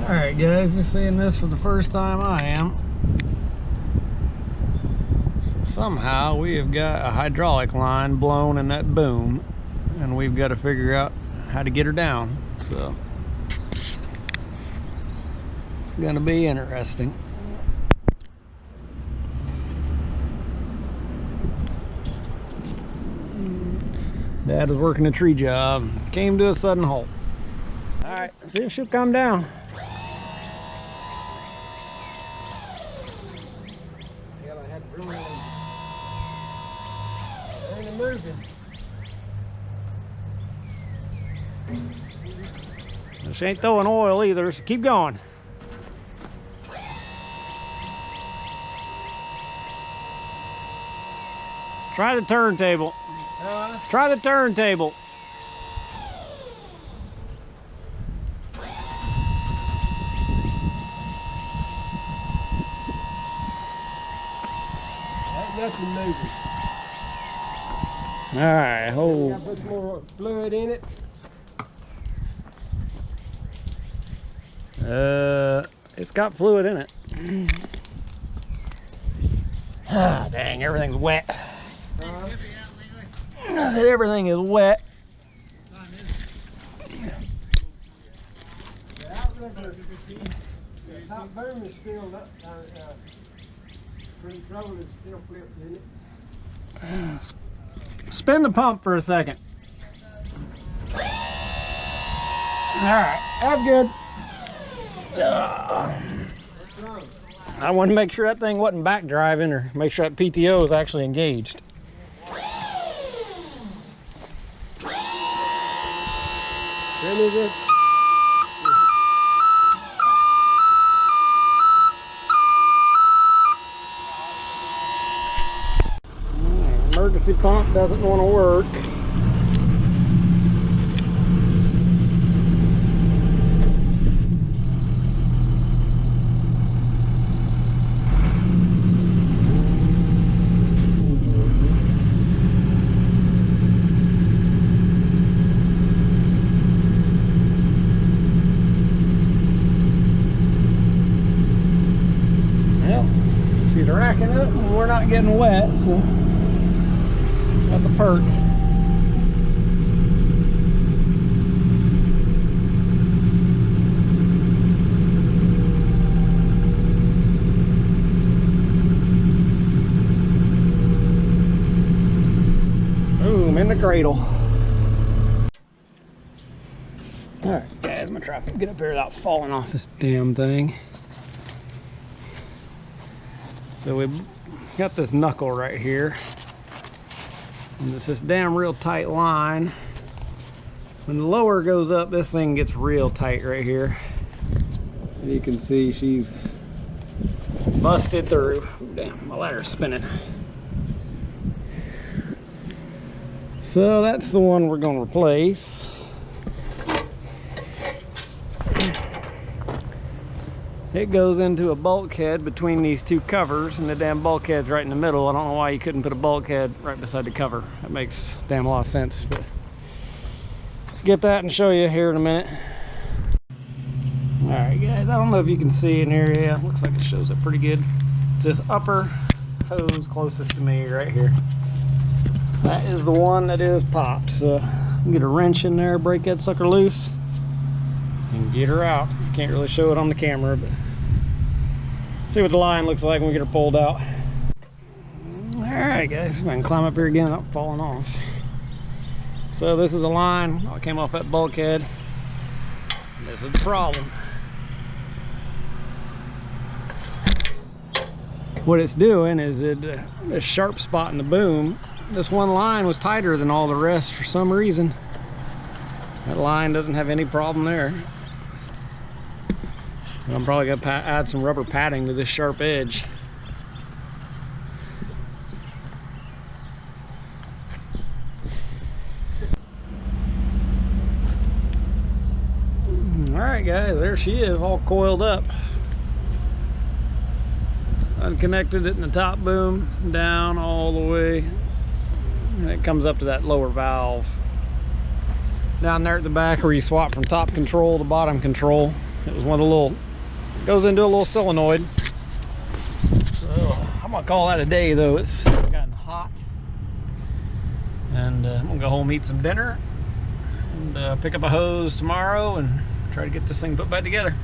Alright guys, just seeing this for the first time I am. So somehow we have got a hydraulic line blown in that boom, and we've got to figure out how to get her down. So it's gonna be interesting. Dad was working a tree job, came to a sudden halt. Alright, see if she'll come down. She ain't throwing oil either, so keep going. Try the turntable. Try the turntable. Ain't nothing moving. All right, hold. Got to put more fluid in it. It's got fluid in it. Ah, dang, everything's wet. Everything is wet. The outrigger, the top boom is still up. Control is still flipped in it. Spin the pump for a second. All right, that's good. I wanted to make sure that thing wasn't back driving, or make sure that PTO is actually engaged. Emergency pump doesn't want to work. She's racking up and we're not getting wet, so that's a perk. Boom, in the cradle. Alright guys, I'm gonna try to get up here without falling off this damn thing. So we've got this knuckle right here, and it's this damn real tight line. When the lower goes up, this thing gets real tight right here. And you can see she's busted through. Ooh, damn, my ladder's spinning. So that's the one we're gonna replace. It goes into a bulkhead between these two covers, and the damn bulkhead's right in the middle. I don't know why you couldn't put a bulkhead right beside the cover. That makes damn a lot of sense. But get that and show you here in a minute. All right, guys, I don't know if you can see in here. Yeah, looks like it shows up pretty good. It's this upper hose closest to me right here. That is the one that is popped. So get a wrench in there, break that sucker loose, and get her out. Can't really show it on the camera, but see what the line looks like when we get her pulled out. All right, guys, I can climb up here again without falling off. So this is the line that came off that bulkhead. This is the problem. What it's doing is a sharp spot in the boom. This one line was tighter than all the rest for some reason. That line doesn't have any problem there. I'm probably gonna add some rubber padding to this sharp edge. All right, guys, there she is, all coiled up. Unconnected it in the top boom, down all the way, and it comes up to that lower valve. Down there at the back where you swap from top control to bottom control. It was one of the little, goes into a little solenoid. So I'm gonna call that a day though. It's gotten hot. And I'm gonna go home, eat some dinner, and pick up a hose tomorrow and try to get this thing put back together.